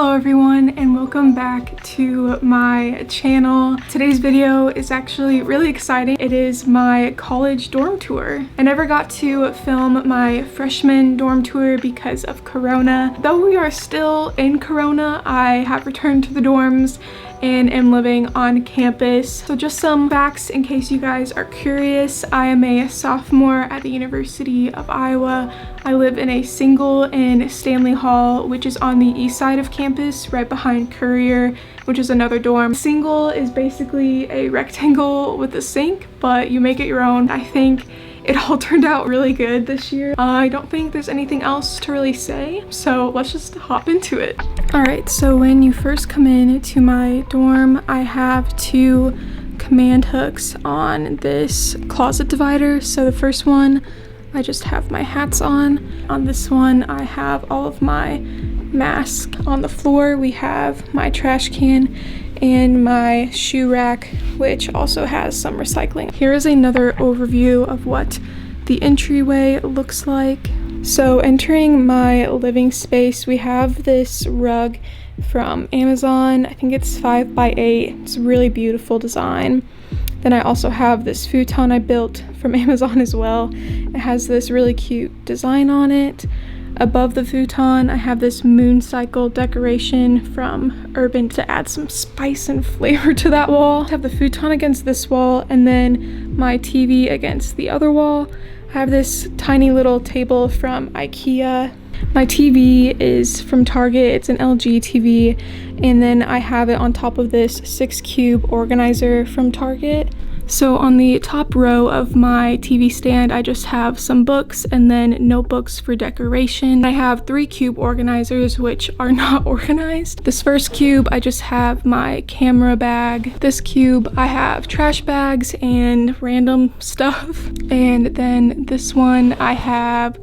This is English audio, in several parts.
Hello everyone and welcome back to my channel. Today's video is actually really exciting. It is my college dorm tour. I never got to film my freshman dorm tour because of Corona. Though we are still in Corona, I have returned to the dorms and am living on campus. So just some facts in case you guys are curious. I am a sophomore at the University of Iowa. I live in a single in Stanley Hall, which is on the east side of campus, right behind Courier, which is another dorm. Single is basically a rectangle with a sink, but you make it your own. I think it all turned out really good this year. I don't think there's anything else to really say, so let's just hop into it. All right, so when you first come in to my dorm, I have two command hooks on this closet divider. So the first one, I just have my hats on. On this one, I have all of my masks. On the floor, we have my trash can and my shoe rack, which also has some recycling. Here is another overview of what the entryway looks like. So entering my living space, we have this rug from Amazon. I think it's 5x8. It's a really beautiful design. Then I also have this futon I built from Amazon as well. It has this really cute design on it. Above the futon, I have this moon cycle decoration from Urban to add some spice and flavor to that wall. I have the futon against this wall and then my TV against the other wall. I have this tiny little table from IKEA. My TV is from Target. It's an LG TV. And then I have it on top of this 6-cube organizer from Target. So on the top row of my TV stand, I just have some books and then notebooks for decoration. I have 3-cube organizers, which are not organized. This first cube, I just have my camera bag. This cube, I have trash bags and random stuff. And then this one, I have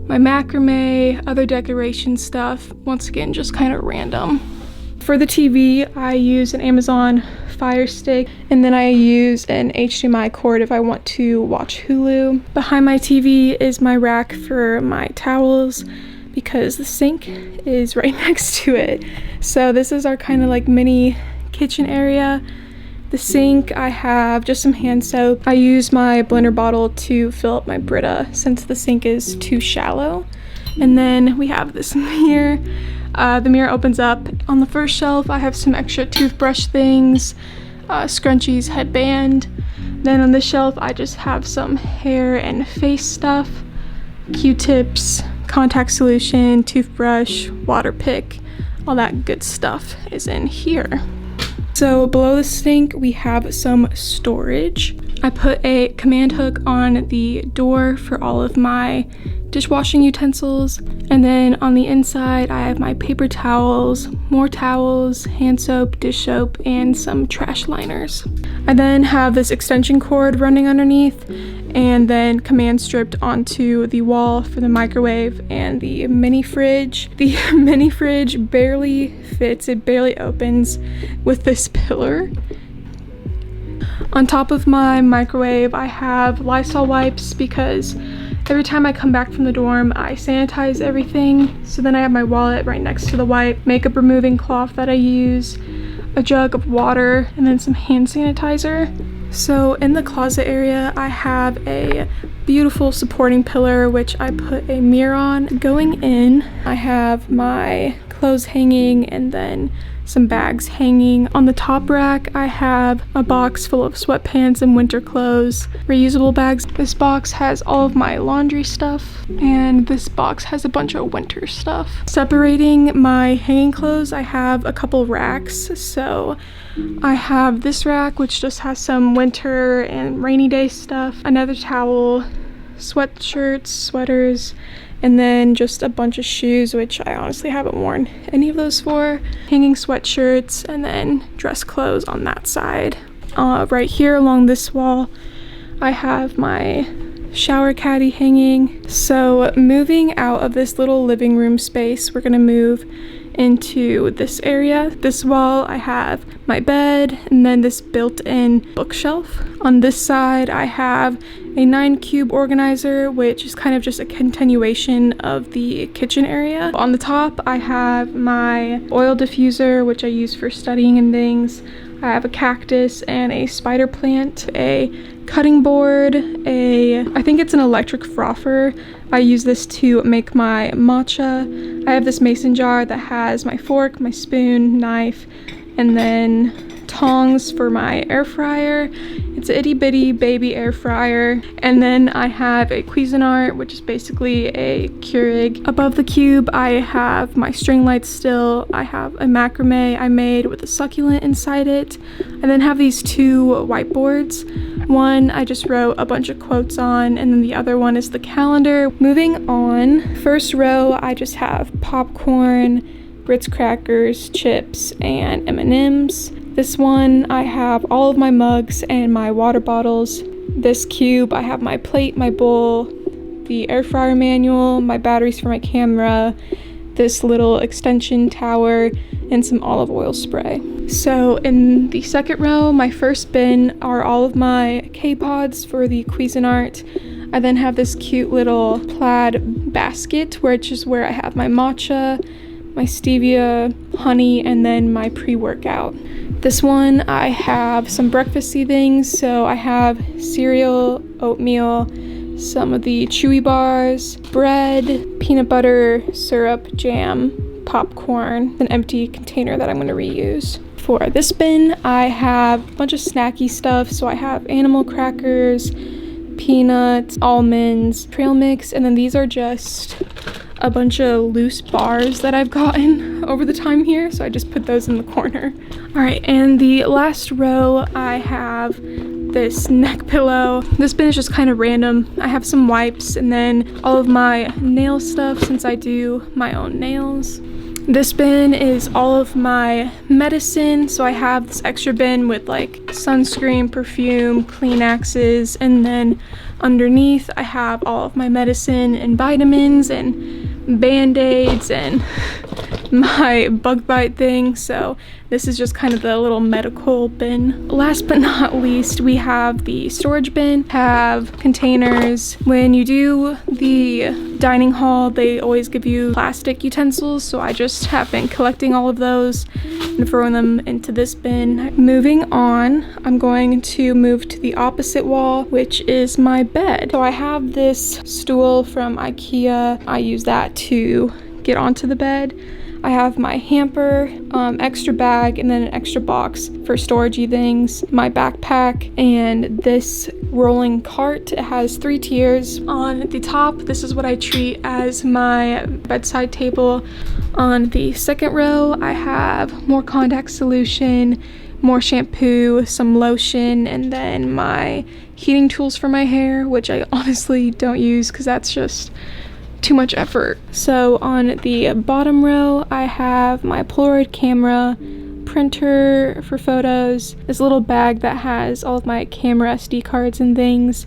my macrame, other decoration stuff. Once again, just kind of random. For the TV, I use an Amazon Fire Stick, and then I use an HDMI cord if I want to watch Hulu. Behind my TV is my rack for my towels because the sink is right next to it. So this is our kind of like mini kitchen area. The sink, I have just some hand soap. I use my blender bottle to fill up my Brita since the sink is too shallow. And then we have this mirror. The mirror opens up. On the first shelf, I have some extra toothbrush things, scrunchies, headband. Then on this shelf, I just have some hair and face stuff, Q-tips, contact solution, toothbrush, water pick, all that good stuff is in here. So below the sink, we have some storage. I put a command hook on the door for all of my dishwashing utensils. And then on the inside, I have my paper towels, more towels, hand soap, dish soap, and some trash liners. I then have this extension cord running underneath and then command stripped onto the wall for the microwave and the mini fridge. The mini fridge barely fits, it barely opens with this pillar. On top of my microwave, I have Lysol wipes because every time I come back from the dorm, I sanitize everything. So then I have my wallet right next to the wipe, makeup removing cloth that I use, a jug of water, and then some hand sanitizer. So in the closet area, I have a beautiful supporting pillar, which I put a mirror on. Going in, I have my clothes hanging and then some bags hanging. On the top rack, I have a box full of sweatpants and winter clothes, reusable bags. This box has all of my laundry stuff, and this box has a bunch of winter stuff. Separating my hanging clothes, I have a couple racks. So I have this rack, which just has some winter and rainy day stuff, another towel, sweatshirts, sweaters, and then just a bunch of shoes, which I honestly haven't worn any of those for. Hanging sweatshirts, and then dress clothes on that side. Right here along this wall, I have my shower caddy hanging. So moving out of this little living room space, we're gonna move into this area. This wall, I have my bed and then this built-in bookshelf. On this side, I have a 9-cube organizer, which is kind of just a continuation of the kitchen area. On the top, I have my oil diffuser, which I use for studying and things. I have a cactus and a spider plant, a cutting board, I think it's an electric frother. I use this to make my matcha. I have this mason jar that has my fork, my spoon, knife, and then tongs for my air fryer. It's an itty bitty baby air fryer. And then I have a Cuisinart, which is basically a Keurig. Above the cube, I have my string lights still. I have a macrame I made with a succulent inside it. I then have these 2 whiteboards. One I just wrote a bunch of quotes on, and then the other one is the calendar. Moving on, first row, I just have popcorn, Ritz crackers, chips, and M&Ms. This one, I have all of my mugs and my water bottles. This cube, I have my plate, my bowl, the air fryer manual, my batteries for my camera, this little extension tower, and some olive oil spray. So in the second row, my first bin are all of my K-pods for the Cuisinart. I then have this cute little plaid basket, which is where I have my matcha, my stevia, honey, and then my pre-workout. This one, I have some breakfasty things, so I have cereal, oatmeal, some of the chewy bars, bread, peanut butter, syrup, jam, popcorn, an empty container that I'm going to reuse. For this bin, I have a bunch of snacky stuff, so I have animal crackers, peanuts, almonds, trail mix, and then these are just a bunch of loose bars that I've gotten over the time here, so I just put those in the corner. All right, and the last row, I have this neck pillow. This bin is just kind of random. I have some wipes and then all of my nail stuff since I do my own nails. This bin is all of my medicine, so I have this extra bin with like sunscreen, perfume, Kleenexes, and then underneath I have all of my medicine and vitamins and Band-Aids and my bug bite thing, so this is just kind of the little medical bin. Last but not least, we have the storage bin, have containers. When you do the dining hall, they always give you plastic utensils, so I just have been collecting all of those and throwing them into this bin. Moving on, I'm going to move to the opposite wall, which is my bed. So I have this stool from IKEA. I use that to get onto the bed. I have my hamper, extra bag, and then an extra box for storagey things, my backpack, and this rolling cart. It has 3 tiers. On the top, this is what I treat as my bedside table. On the second row, I have more contact solution, more shampoo, some lotion, and then my heating tools for my hair, which I honestly don't use because that's just too much effort. So on the bottom row, I have my Polaroid camera, printer for photos, this little bag that has all of my camera SD cards and things,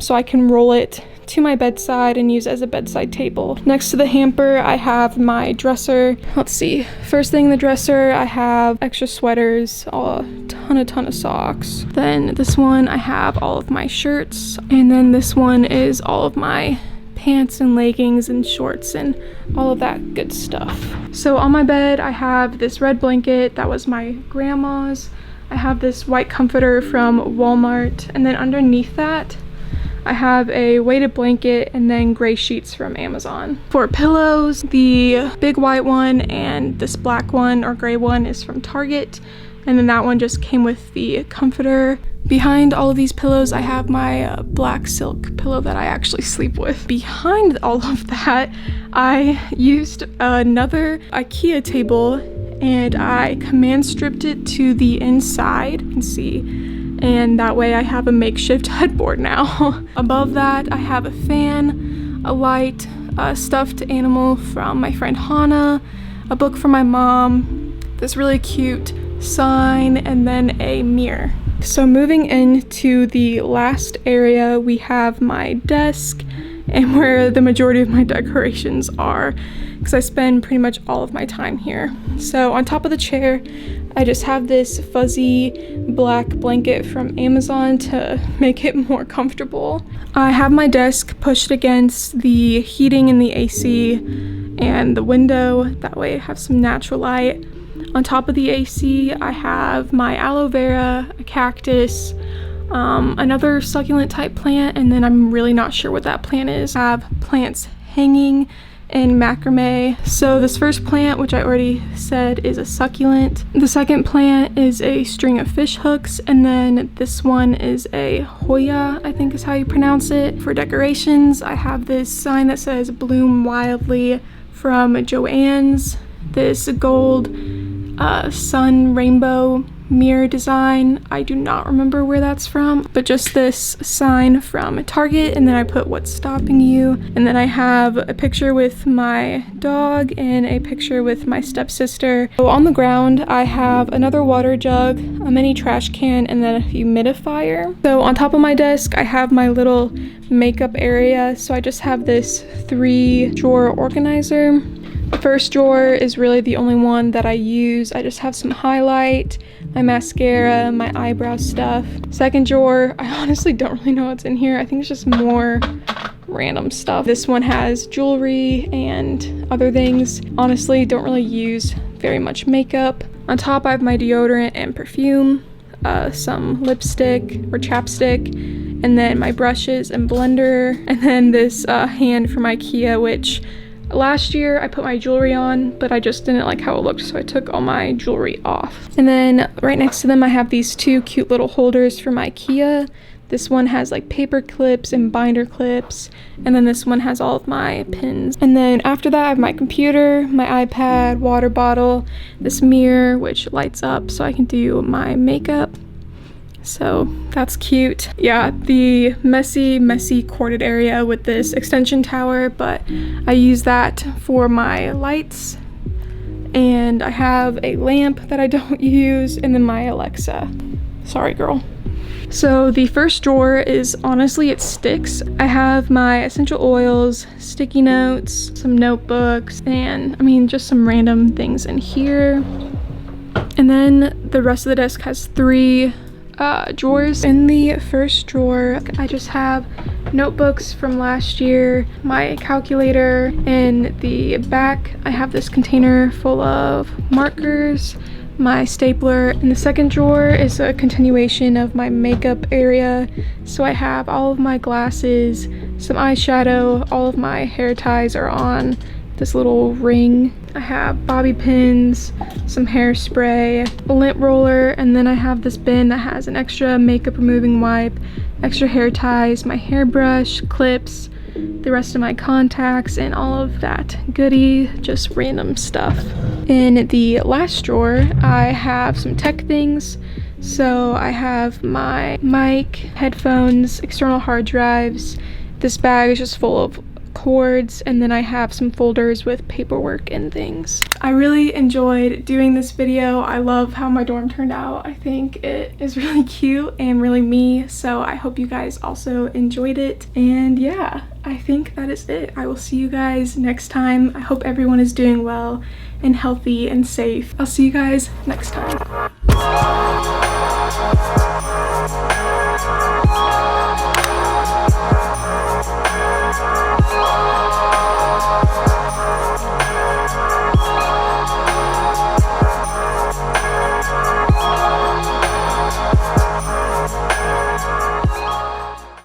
so I can roll it to my bedside and use as a bedside table. Next to the hamper, I have my dresser. Let's see, first thing in the dresser, I have extra sweaters, a ton of socks. Then this one, I have all of my shirts, and then this one is all of my pants and leggings and shorts and all of that good stuff. So on my bed, I have this red blanket that was my grandma's. I have this white comforter from Walmart, and then underneath that, I have a weighted blanket and then gray sheets from Amazon. For pillows, the big white one and this black one or gray one is from Target, and then that one just came with the comforter. Behind all of these pillows, I have my black silk pillow that I actually sleep with. Behind all of that, I used another IKEA table and I command stripped it to the inside, you can see, and that way I have a makeshift headboard now. Above that, I have a fan, a light, a stuffed animal from my friend Hannah, a book from my mom, this really cute sign, and then a mirror. So moving into the last area, we have my desk and where the majority of my decorations are, because I spend pretty much all of my time here. So on top of the chair, I just have this fuzzy black blanket from Amazon to make it more comfortable. I have my desk pushed against the heating and the AC and the window, that way I have some natural light. On top of the AC, I have my aloe vera, a cactus, another succulent type plant, and then I'm really not sure what that plant is. I have plants hanging in macrame. So this first plant, which I already said is a succulent. The second plant is a string of fish hooks, and then this one is a Hoya, I think is how you pronounce it. For decorations, I have this sign that says "Bloom Wildly" from Joann's. This gold sun rainbow mirror design. I do not remember where that's from, but just this sign from Target, and then I put "What's Stopping You?" And then I have a picture with my dog and a picture with my stepsister. So on the ground, I have another water jug, a mini trash can, and then a humidifier. So on top of my desk, I have my little makeup area. So I just have this 3-drawer organizer. The first drawer is really the only one that I use. I just have some highlight, my mascara, my eyebrow stuff. Second drawer, I honestly don't really know what's in here. I think it's just more random stuff. This one has jewelry and other things. Honestly, don't really use very much makeup. On top, I have my deodorant and perfume, some lipstick or chapstick, and then my brushes and blender, and then this hand from IKEA, which last year I put my jewelry on, but I just didn't like how it looked, so I took all my jewelry off. And then right next to them I have these 2 cute little holders from IKEA. This one has like paper clips and binder clips, and then this one has all of my pins. And then after that I have my computer, my iPad, water bottle, this mirror which lights up so I can do my makeup. So that's cute. Yeah, the messy corded area with this extension tower, but I use that for my lights. And I have a lamp that I don't use, and then my Alexa. Sorry, girl. So the first drawer is, honestly, it sticks. I have my essential oils, sticky notes, some notebooks, and I mean just some random things in here. And then the rest of the desk has 3 drawers. In the first drawer, I just have notebooks from last year, my calculator. In the back, I have this container full of markers, my stapler. In the second drawer is a continuation of my makeup area. So I have all of my glasses, some eyeshadow, all of my hair ties are on this little ring. I have bobby pins, some hairspray, a lint roller, and then I have this bin that has an extra makeup removing wipe, extra hair ties, my hairbrush, clips, the rest of my contacts, and all of that goodie, just random stuff. In the last drawer, I have some tech things. So I have my mic, headphones, external hard drives. This bag is just full of cords, and then I have some folders with paperwork and things. I really enjoyed doing this video. I love how my dorm turned out. I think it is really cute and really me, so I hope you guys also enjoyed it. And yeah, I think that is it. I will see you guys next time. I hope everyone is doing well and healthy and safe. I'll see you guys next time.